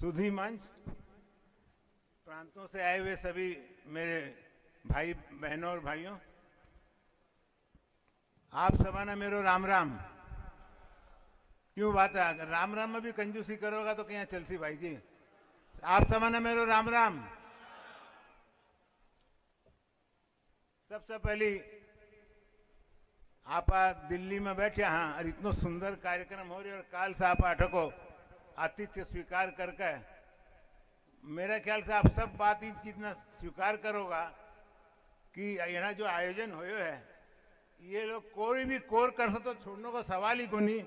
सुधी मंच, प्रांतों से आए हुए सभी मेरे भाई बहनों और भाइयों, आप सबा ने मेरो राम राम। क्यों बात है, अगर राम राम में भी कंजूसी करोगा तो क्या चलसी भाई जी। आप सबा ने मेरो राम राम। सबसे पहली आप दिल्ली में बैठे हाँ और इतना सुंदर कार्यक्रम हो रही और काल से आप आठको आतिथ्य स्वीकार करके मेरे ख्याल से आप सब बात इतना स्वीकार करोगा कि यहाँ जो आयोजन हो है ये लोग कोई भी कोर कर सकते तो छोड़ने का सवाल ही को नहीं।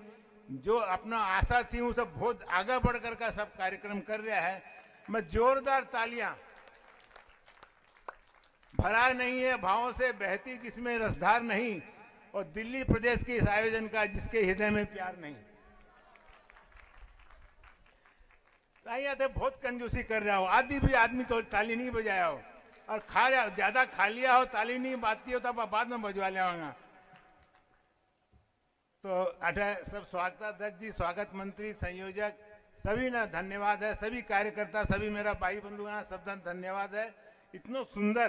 जो अपना आशा थी वो सब बहुत आगे बढ़कर का सब कार्यक्रम कर रहा है। मैं जोरदार तालियां, भरा नहीं है भावों से बहती जिसमें रसधार नहीं, और दिल्ली प्रदेश के इस आयोजन का जिसके हृदय में प्यार नहीं। तो बहुत कंजूसी कर रहा हो, आदि भी आदमी तो ताली नहीं बजाया हो और खा रहा ज्यादा खा लिया हो, ताली नहीं बाजती हो तो बाद में बजवा लिया। तो अठा सब स्वागताध्यक्ष जी, स्वागत मंत्री, संयोजक सभी ना धन्यवाद है, सभी कार्यकर्ता, सभी मेरा भाई बंधु हैं, सब धन्यवाद है। इतना सुंदर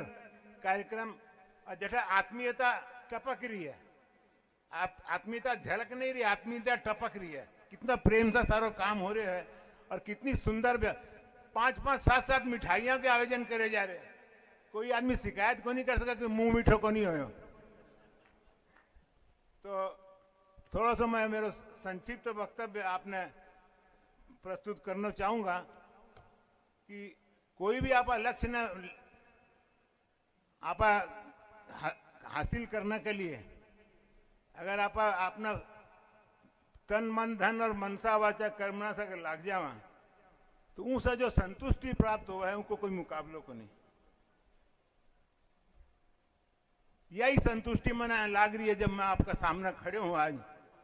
कार्यक्रम जैसा आत्मीयता टपक रही है, आप आत्मीयता झलक नहीं रही, आत्मीयता टपक रही है। कितना प्रेम से सारा काम हो रहा है और कितनी सुंदर 5-5, 7-7 मिठाइयों के आयोजन करे जा रहे। कोई आदमी शिकायत को नहीं कर सका कि मुंह मीठो को नहीं हो। तो थोड़ा सा मैं मेरा संक्षिप्त वक्तव्य आपने प्रस्तुत करना चाहूंगा कि कोई भी आप लक्ष्य न आप हासिल करने के लिए अगर आप अपना तन मन धन और मनसा वाचा कर्मना से अगर लाग जावा तो उनसे जो संतुष्टि प्राप्त हुआ है उनको कोई मुकाबलों को नहीं। यही संतुष्टि मैंने लाग रही है जब मैं आपका सामने खड़े हूं आज।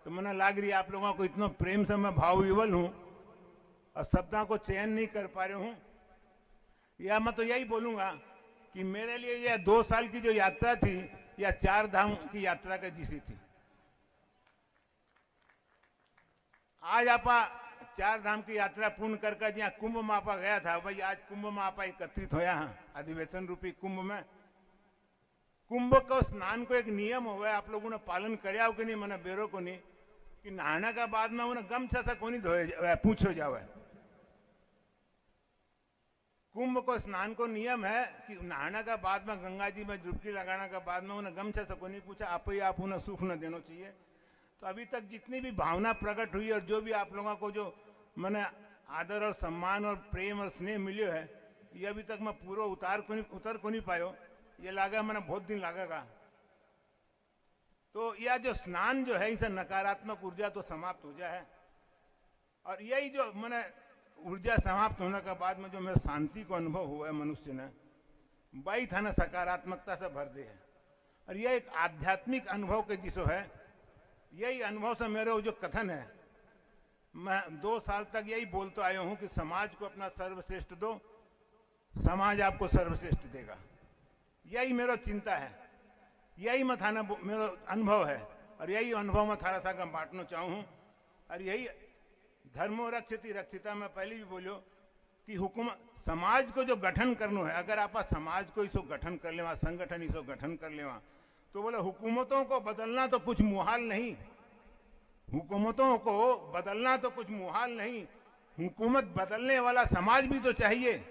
तो मैंने लाग रही है आप लोगों को इतना प्रेम से मैं भाव विवल हूं और शब्दों को चयन नहीं कर पा रहे हूं। या मैं तो यही बोलूंगा कि मेरे लिए यह 2 साल की जो यात्रा थी या 4 धाम की यात्रा का जिसी थी। आज आप 4 धाम की यात्रा पूर्ण करके जहाँ कुंभ में आपा गया था, भाई आज कुंभ में आपा एकत्रित होया हाँ अधिवेशन रूपी कुंभ में। कुंभ को स्नान को एक नियम हुआ है, आप लोगों ने पालन कराया हो कि नहीं, मैंने बेरो को नहीं, कि नहाने का बाद में उन्हें गमछा से को नहीं धोए पूछो जावे। कुंभ को स्नान को नियम है कि नहाने का बाद में गंगा जी में डुबकी लगाने के बाद में उन्हें गमछा से को नहीं पूछा, आप ही आप उन्हें सुख न देना चाहिए। तो अभी तक जितनी भी भावना प्रकट हुई और जो भी आप लोगों को जो मैंने आदर और सम्मान और प्रेम और स्नेह मिले है, ये अभी तक मैं पूरा उतर को नहीं पायो। ये लगा मैंने बहुत दिन लगेगा। तो यह जो स्नान जो है इसे नकारात्मक ऊर्जा तो समाप्त हो जाए, और यही जो मैंने ऊर्जा समाप्त होने के बाद में जो मेरे शांति को अनुभव हुआ है मनुष्य ने, वही था ना सकारात्मकता से भर दे है। और यह एक आध्यात्मिक अनुभव के जिसो है, यही अनुभव से मेरे जो कथन है, मैं 2 साल तक यही बोलता आया हूं कि समाज को अपना सर्वश्रेष्ठ दो, समाज आपको सर्वश्रेष्ठ देगा। यही मेरा चिंता है, यही मैं थाना मेरा अनुभव है, और यही अनुभव मैं थारा सा बांटना चाहूँ। और यही धर्मो रक्षति रक्षिता में पहले भी बोलो कि हुकूमत समाज को जो गठन करना है, अगर आप समाज को इसो गठन कर लेवा, संगठन इसो गठन कर लेवा, तो बोले हुकूमतों को बदलना तो कुछ मुहाल नहीं, हुकूमतों को बदलना तो कुछ मुहाल नहीं, हुकूमत बदलने वाला समाज भी तो चाहिए।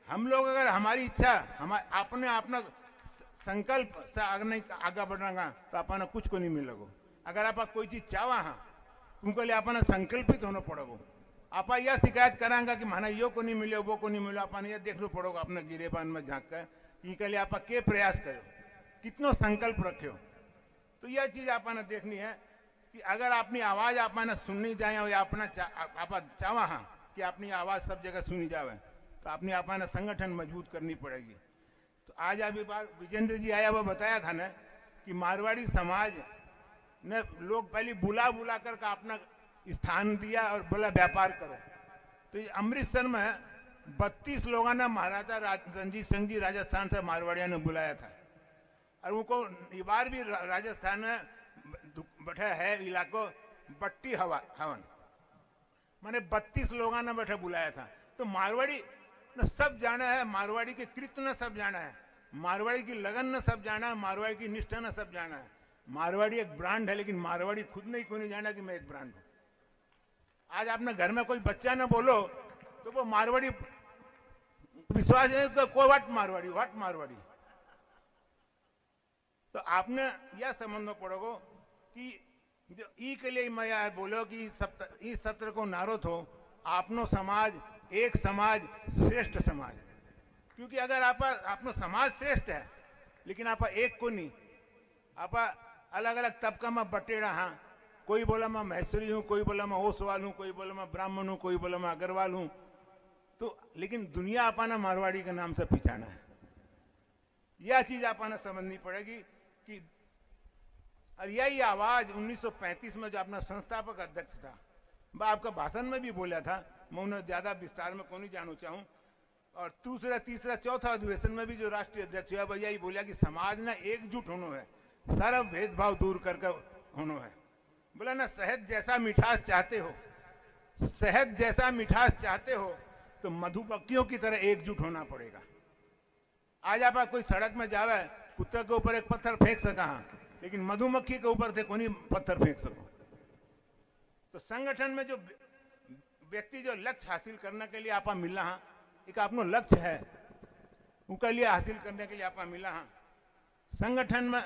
हम लोग अगर हमारी इच्छा अपने अपना संकल्प से आगे बढ़ना तो अपना कुछ को नहीं मिलेगा। अगर आप कोई चीज चावा हाँ उनको लिए अपना संकल्पित होना पड़ेगा। आप यह शिकायत करांगा कि माना यो को नहीं मिले वो को नहीं मिले, अपन यह देखना पड़ेगा अपने गिरेबान में झांक कर कि लिए आप के प्रयास करो, कितना संकल्प रखे हो। तो यह चीज आपने देखनी है कि अगर अपनी आवाज आपने सुननी जाए और अपना आप चावा हाँ कि अपनी आवाज सब जगह सुनी जाए तो अपनी आपने संगठन मजबूत करनी पड़ेगी। तो आज अभी बात विजेंद्र जी आया वो बताया था ना कि मारवाड़ी समाज ने लोग पहले बुला कर का अपना स्थान दिया और बोला व्यापार करो। तो ये अमृतसर में 32 लोगों ने महाराजा रणजीत सिंह जी राजस्थान से मारवाड़िया ने बुलाया था, और उनको ये बार भी राजस्थान में बैठा है इलाको बट्टी हवन, माने 32 लोगों ने बैठे बुलाया था। तो मारवाड़ी न सब जाना है, मारवाड़ी के कृत्य न सब जाना है, मारवाड़ी की लगन न सब जाना है, मारवाड़ी की निष्ठा न सब जाना है। मारवाड़ी एक ब्रांड है, लेकिन मारवाड़ी खुद नहीं क्यों नहीं जाना कि मैं एक ब्रांड हूं। आज आपने घर में कोई बच्चा ना बोलो तो वो मारवाड़ी विश्वास है तो कोई वाट मारवाड़ी। तो आपने यह समझना पड़ेगा कि जो ई के लिए मैं यह बोलो कि इस सत्र को नारो थो आपनो समाज एक समाज श्रेष्ठ समाज। क्योंकि अगर आपनो समाज श्रेष्ठ है लेकिन आप एक को नहीं, आप अलग अलग तबका में बटेड़ा। हाँ, कोई बोला मैं महेश्वरी हूं, कोई बोला मैं ओसवाल हूं, कोई बोला मैं ब्राह्मण हूं, कोई बोला मैं अग्रवाल हूं। तो लेकिन दुनिया आपाना मारवाड़ी के नाम से पिछाना है। यह चीज आपाना समझनी पड़ेगी कि और यही आवाज 1935 में जो अपना संस्थापक अध्यक्ष था, वह आपका भाषण में भी बोला था, मैं उन्हें ज्यादा विस्तार में को नहीं जानना चाहूं। और दूसरा तीसरा चौथा अधिवेशन में भी जो राष्ट्रीय अध्यक्ष है वह यही बोला कि समाज ना एकजुट होना है, सारा भेदभाव दूर करके होना है। बोला ना शहद जैसा मिठास चाहते हो, शहद जैसा मिठास चाहते हो तो मधुमक्खियों की तरह एकजुट होना पड़ेगा। आज आप कोई सड़क में जावे, कुत्ते के ऊपर एक पत्थर फेंक सका, लेकिन मधुमक्खी के ऊपर से कोई पत्थर फेंक सको। तो संगठन में जो व्यक्ति जो लक्ष्य हासिल करने के लिए आपा मिला, हाँ एक आपनो लक्ष्य है, उसके लिए हासिल करने के लिए आपा मिला। हाँ, संगठन में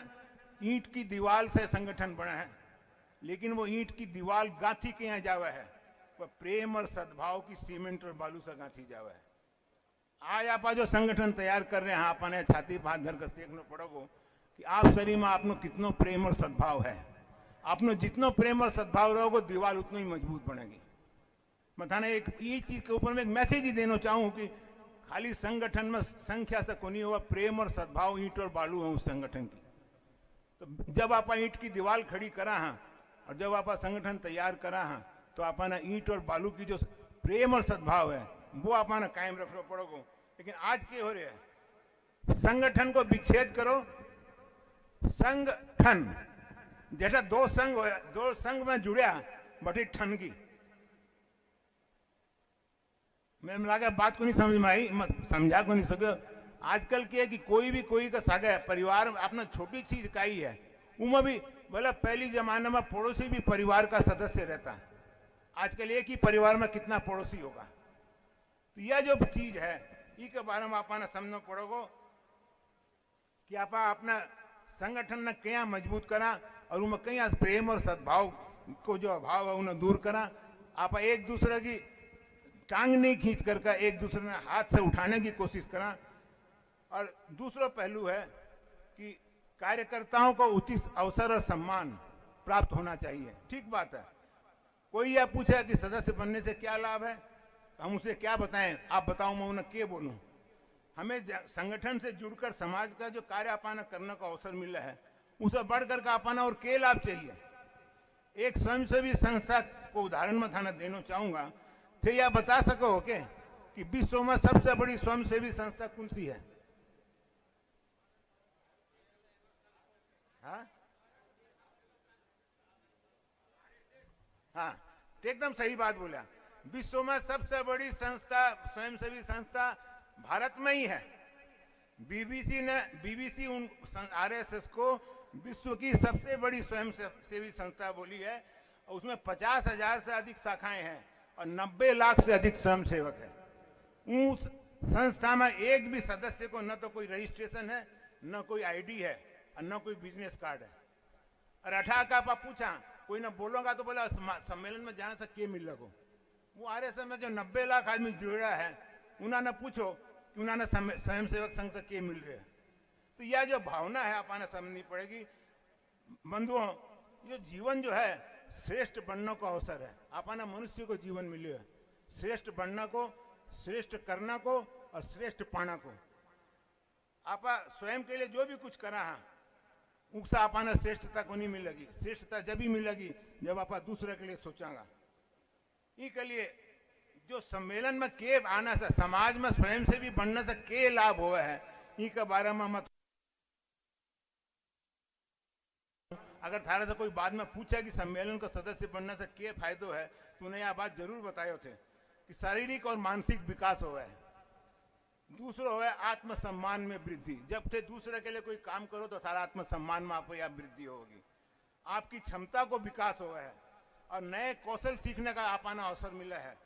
ईंट की दीवार से संगठन बना है, लेकिन वो ईंट की दीवार गांथी के यहाँ जावा है, वह प्रेम और सद्भाव की सीमेंट और बालू से गांथी जावा है। आज आप जो संगठन तैयार कर रहे हैं, आपने छाती पर हाथ धर कर सीखना पड़ोगे कि आप शरीर में आपनो कितनो प्रेम और सद्भाव है। आपनो जितनो प्रेम और सद्भाव रहोगे दीवार उतनी ही मजबूत बनेगी। मैं थाने एक ये चीज के ऊपर में एक मैसेज ही देना चाहूं कि खाली संगठन में संख्या से को नहीं हुआ, प्रेम और सद्भाव ईंट और बालू है उस संगठन की। तो जब आप ईंट की दीवार खड़ी करा है और जब आप संगठन तैयार करा है, तो आपने ईंट और बालू की जो प्रेम और सद्भाव है वो आपने कायम रखना पड़ोगे। लेकिन आज क्या हो रहा है, संगठन को विच्छेद करो। संगठन जैसा दो संघ में जुड़िया बटी ठन की। मैं लगा बात को नहीं समझ में आई, समझा को नहीं सके। आजकल क्या है कि कोई भी कोई का सागा है, परिवार में अपना छोटी चीज इकाई है, उनमें भी बोला पहली जमाने में पड़ोसी भी परिवार का सदस्य रहता है। आजकल एक ही परिवार में कितना पड़ोसी होगा। तो यह जो चीज है इसके बारे में आपने समझना पड़ोगे कि आप अपना संगठन ने क्या मजबूत करा और उनमें कहीं प्रेम और सद्भाव को जो अभाव है उन्हें दूर करा। आप एक दूसरे की टांग नहीं खींच करके एक दूसरे ने हाथ से उठाने की कोशिश करा। और दूसरा पहलू है कि कार्यकर्ताओं को उचित अवसर और सम्मान प्राप्त होना चाहिए। ठीक बात है, कोई यह पूछे कि सदस्य बनने से क्या लाभ है, हम उसे क्या बताएं, आप बताओ मैं उन्हें क्या बोलूं। हमें संगठन से जुड़कर समाज का जो कार्य अपाना करने का अवसर मिला है उसे बढ़कर का अपाना और क्या लाभ चाहिए। एक स्वयंसेवी संस्था को उदाहरण में थाना देना चाहूंगा। थे यह बता सको के कि विश्व में सबसे बड़ी स्वयंसेवी संस्था कौन सी है? हाँ, एकदम सही बात बोला। विश्व में सबसे बड़ी संस्था स्वयंसेवी संस्था भारत में ही है। बीबीसी उन आरएसएस को विश्व की सबसे बड़ी स्वयंसेवी संस्था बोली है। उसमें 50,000 से अधिक शाखाएं हैं और 90 लाख से अधिक स्वयंसेवक है। उस संस्था में एक भी सदस्य को न तो कोई रजिस्ट्रेशन है, न कोई आईडी है और न कोई बिजनेस कार्ड है। और 18 का आप पूछा, कोई ना बोलोगा तो बोला सम्मेलन में जाने से क्या मिल लगो। वो आरएसएस में जो 90 लाख आदमी जुड़ा है उन्होंने पूछो कि उन्होंने स्वयंसेवक संघ से क्या मिल रहा है। तो यह जो भावना है आपने समझनी पड़ेगी। बंधुओं, ये जीवन जो है श्रेष्ठ बनने का अवसर है। आपने मनुष्य को जीवन मिले है श्रेष्ठ बनने को, श्रेष्ठ करना को और श्रेष्ठ पाना को। आप स्वयं के लिए जो भी कुछ करा है उससे आपने श्रेष्ठता को नहीं मिलेगी। श्रेष्ठता जब ही मिलेगी जब आप दूसरे के लिए सोचागा। इसके लिए जो सम्मेलन में के आना से समाज में स्वयं से भी बनने से के लाभ हुआ है इसके बारे में मत। अगर थारे से कोई बाद में पूछा कि सम्मेलन का सदस्य बनने से क्या फायदो है, तूने यह बात जरूर बताए थे। कि शारीरिक और मानसिक विकास हो है। दूसरो है आत्मसम्मान में वृद्धि। जब से दूसरे के लिए कोई काम करो तो सारा आत्मसम्मान में आपको यह वृद्धि होगी। आपकी क्षमता को विकास हुआ है और नए कौशल सीखने का आपाना अवसर मिला है।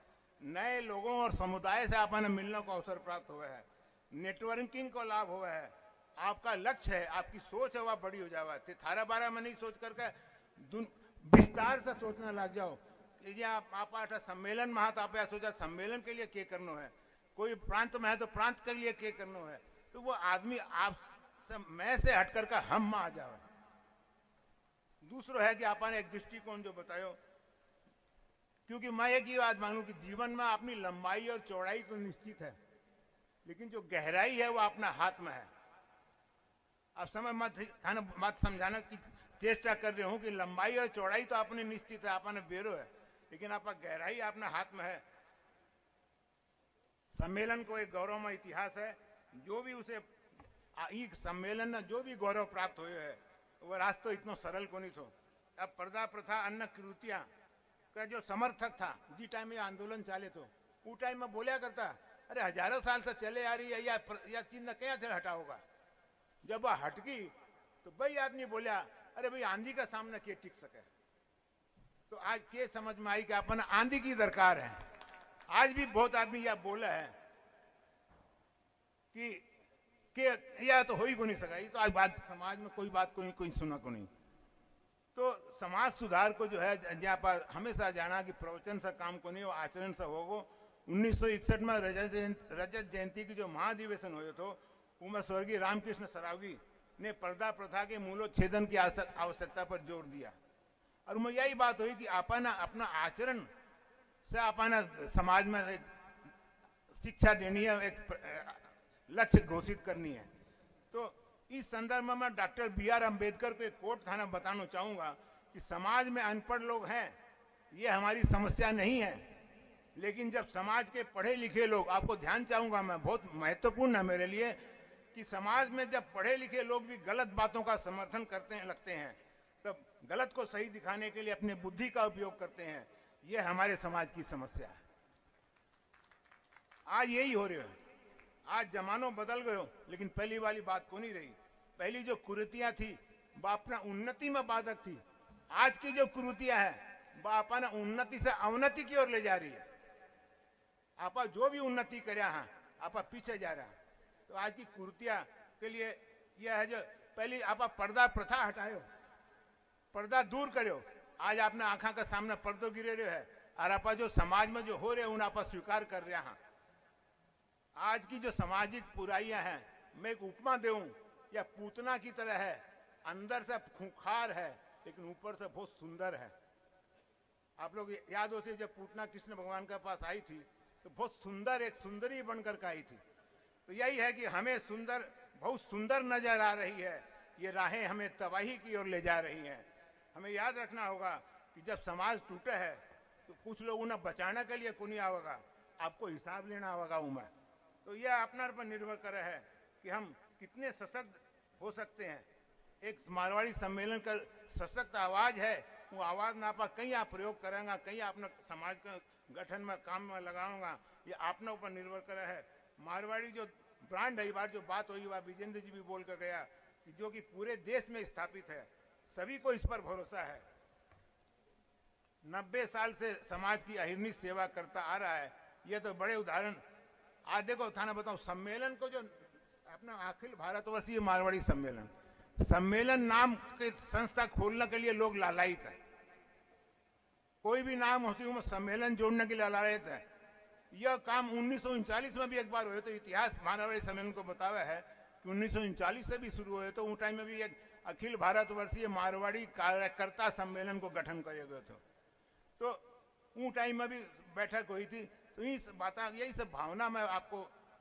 नए लोगों और समुदाय से आपाना मिलने का अवसर प्राप्त हुआ है। नेटवर्किंग को लाभ हुआ है। आपका लक्ष्य है, आपकी सोच है, वह बड़ी हो जावा। थारा बारा में नहीं सोच करके विस्तार से सोचना लग जाओ कि आप सम्मेलन में हाथ आप सोचा सम्मेलन के लिए क्या करना है, कोई प्रांत में है तो प्रांत के लिए क्या करना है। तो वो आदमी आप मैं से हट करके हम में आ जाओ। दूसरा है कि आपने एक दृष्टिकोण जो बतायो, क्योंकि मैं एक ही बात मानूं कि जीवन में अपनी लंबाई और चौड़ाई तो निश्चित है, लेकिन जो गहराई है वो अपना हाथ में है। अब समय मत समझाना की चेष्टा कर रहे हूं कि लंबाई और चौड़ाई तो अपने निश्चित है, अपने बेरो है, लेकिन आपका गहराई अपने हाथ में है। सम्मेलन को एक गौरवमय इतिहास है। जो भी उसे सम्मेलन में जो भी गौरव प्राप्त हुए है वो राज तो इतना सरल को नहीं थो। अब पर्दा प्रथा अन्न कृतियां का जो समर्थक था, जी टाइम में आंदोलन चाले तो वो टाइम में बोलिया करता, अरे हजारों साल से चले आ रही है या चीज न क्या थे हटा होगा। जब वह हटकी तो भाई आदमी बोलिया, अरे भाई आंधी का सामना क्या टिक सके। तो आज के समझ में आई कि अपन आंधी की दरकार है। आज भी बहुत आदमी यह बोला है कि यह तो हो ही को नहीं सका। ये तो आज बात समाज में कोई बात कोई सुना को नहीं। तो समाज सुधार को जो है जहाँ पर हमेशा जाना कि प्रवचन से काम को नहीं, वो आचरण से होगो। 1961 में रजत जयंती की जो महाधिवेशन हुए तो उनमें स्वर्गीय रामकृष्ण सरावगी ने पर्दा प्रथा के मूलोच्छेदन की आवश्यकता पर जोर दिया। और उनमें यही बात हुई कि अपना आचरण से अपना समाज में एक शिक्षा देनी है, एक लक्ष्य घोषित करनी है। तो इस संदर्भ में मैं डॉक्टर BR अम्बेडकर को एक कोट थाना बताना चाहूंगा कि समाज में अनपढ़ लोग हैं, ये हमारी समस्या नहीं है, लेकिन जब समाज के पढ़े लिखे लोग, आपको ध्यान चाहूंगा मैं, बहुत महत्वपूर्ण है मेरे लिए, कि समाज में जब पढ़े लिखे लोग भी गलत बातों का समर्थन करते लगते हैं, तब गलत को सही दिखाने के लिए अपने बुद्धि का उपयोग करते हैं। यह हमारे समाज की समस्या है। आज यही हो रही है। आज जमानो बदल गयो, लेकिन पहली वाली बात को नहीं रही। पहली जो कुरीतियां थी वह अपना उन्नति में बाधक थी। आज की जो कुरीतियां है वह अपना उन्नति से अवनति की ओर ले जा रही है। आप जो भी उन्नति करया है आप पीछे जा रहा है। तो आज की कुरीतियां के लिए यह है जो पहली आप पर्दा प्रथा हटायो, पर्दा दूर करो। आज आपने आंखा के सामने पर्दो गिरे रहे है और आप जो समाज में जो हो रहे उन आप स्वीकार कर रहे हैं। आज की जो सामाजिक बुराइयां हैं, मैं एक उपमा दूं, या पूतना की तरह है, अंदर से खूंखार है लेकिन ऊपर से बहुत सुंदर है। आप लोग याद हो से जब पूतना कृष्ण भगवान के पास आई थी तो बहुत सुंदर एक सुंदरी बनकर के आई थी। तो यही है कि हमें सुंदर, बहुत सुंदर नजर आ रही है, ये राहें हमें तबाही की ओर ले जा रही हैं। हमें याद रखना होगा कि जब समाज टूटा है तो कुछ लोग उन्हें बचाने के लिए नहीं आवेगा, आपको हिसाब लेना होगा उनमें। तो यह अपना पर निर्भर कर है कि हम कितने सशक्त हो सकते हैं। एक मारवाड़ी सम्मेलन का सशक्त आवाज है, वो आवाज ना आप कहीं आप प्रयोग करेंगे, कहीं अपने समाज के गठन में काम में लगाऊंगा, ये अपने ऊपर निर्भर कर है। मारवाड़ी जो ब्रांड है, बार जो बात हुई वह विजेंद्र जी भी बोल कर गया कि जो कि पूरे देश में स्थापित है, सभी को इस पर भरोसा है। 90 साल से समाज की अहिर्निश सेवा करता आ रहा है। यह तो बड़े उदाहरण आज देखो थाना बताओ। सम्मेलन को जो अपना अखिल भारतवर्षीय मारवाड़ी सम्मेलन नाम के संस्था खोलने के लिए लोग लालायित है। कोई भी नाम होती है सम्मेलन जोड़ने के लिए लालायित है। यह काम 1939 में भी एक बार हुए तो इतिहास मारवाड़ी सम्मेलन को बतावा है कि 1939 से भी शुरू हुए तो उस टाइम में भी एक अखिल भारतवर्षीय मारवाड़ी कार्यकर्ता सम्मेलन को गठन किया गया था। तो उस टाइम में भी बैठक हुई थी। तो यही सब भावना मैं आपको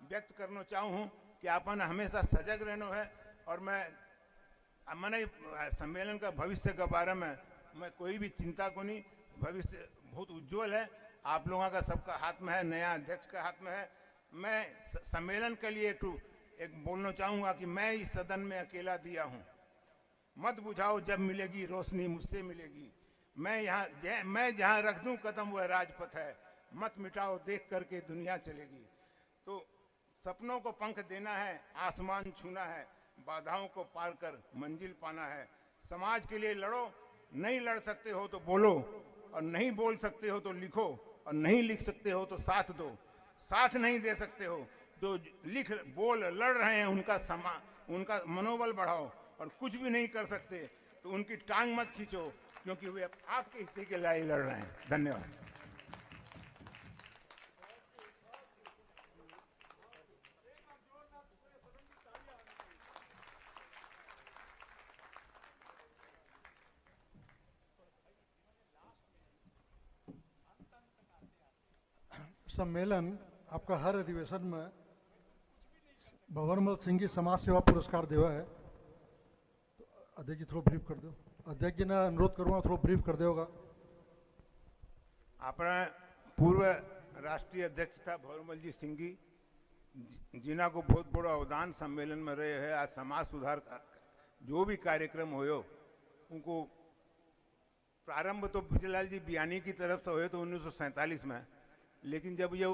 व्यक्त करना चाहूँ कि अपन हमेशा सजग रहना है। और मैंने सम्मेलन का भविष्य के बारे में मैं कोई भी चिंता को नहीं, भविष्य बहुत उज्जवल है, आप लोगों का सबका हाथ में है, नया अध्यक्ष का हाथ में है। मैं सम्मेलन के लिए एक बोलना चाहूँगा कि मैं इस सदन में अकेला दिया हूँ, मत बुझाओ जब मिलेगी रोशनी मुझसे मिलेगी। मैं जहाँ रख दूं कदम वह राजपथ है, मत मिटाओ, देख करके दुनिया चलेगी। तो सपनों को पंख देना है, आसमान छूना है, बाधाओं को पार कर मंजिल पाना है। समाज के लिए लड़ो, नहीं लड़ सकते हो तो बोलो, और नहीं बोल सकते हो तो लिखो, और नहीं लिख सकते हो तो साथ दो। साथ नहीं दे सकते हो जो लिख बोल लड़ रहे हैं उनका मनोबल बढ़ाओ, और कुछ भी नहीं कर सकते तो उनकी टांग मत खींचो, क्योंकि वे आपके हिस्से के लिए लड़ रहे हैं। धन्यवाद। सम्मेलन आपका हर अधिवेशन में भंवरमल सिंह जी समाज सेवा पुरस्कार देवा है। तो अध्यक्ष जी थोड़ा ब्रीफ कर दो। अध्यक्ष जी ने अनुरोध करूँगा थोड़ा ब्रीफ कर देगा। अपना पूर्व राष्ट्रीय अध्यक्ष था भंवरमल जी सिंह जी, जिन्हों को बहुत बड़ा अवदान सम्मेलन में रहे है। आज समाज सुधार का जो भी कार्यक्रम हो उनको प्रारंभ तो बिजलाल जी बियानी की तरफ से हुए तो 1947 में, लेकिन जब ये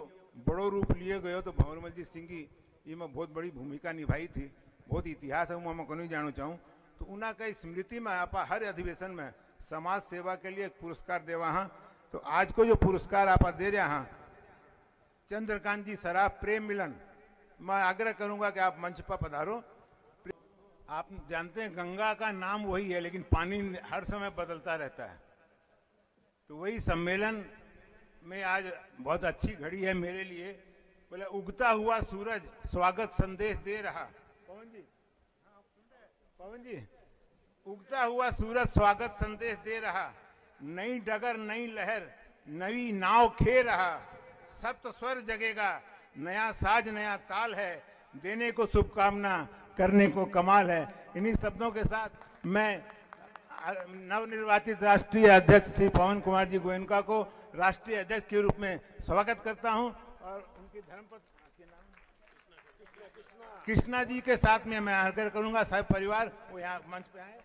बड़ो रूप लिए गए तो भंवरमल जी सिंह जी इसमें बहुत बड़ी भूमिका निभाई थी। बहुत इतिहास है, मैं नहीं जानना चाहूँ। तो उनका स्मृति में आप हर अधिवेशन में समाज सेवा के लिए एक पुरस्कार देवा हाँ। तो आज को जो पुरस्कार आप दे रहे हैं चंद्रकांत जी सराफ प्रेम मिलन, मैं आग्रह करूंगा कि आप मंच पर पधारो। आप जानते हैं गंगा का नाम वही है, लेकिन पानी हर समय बदलता रहता है। तो वही सम्मेलन में आज बहुत अच्छी घड़ी है मेरे लिए। बोले उगता हुआ सूरज स्वागत संदेश दे रहा। पवन जी उगता हुआ सूरज स्वागत संदेश दे रहा, नई डगर नई लहर नई नाव खे रहा, सप्त स्वर जगेगा नया साज नया ताल है, देने को शुभकामना करने को कमाल है। इन्हीं शब्दों के साथ मैं नवनिर्वाचित राष्ट्रीय अध्यक्ष श्री पवन कुमार जी गोयनका को राष्ट्रीय अध्यक्ष के रूप में स्वागत करता हूं, और उनकी धर्मपत्नी कृष्णा जी के साथ में मैं आग्रह करूंगा सब परिवार वो यहाँ मंच पे आए।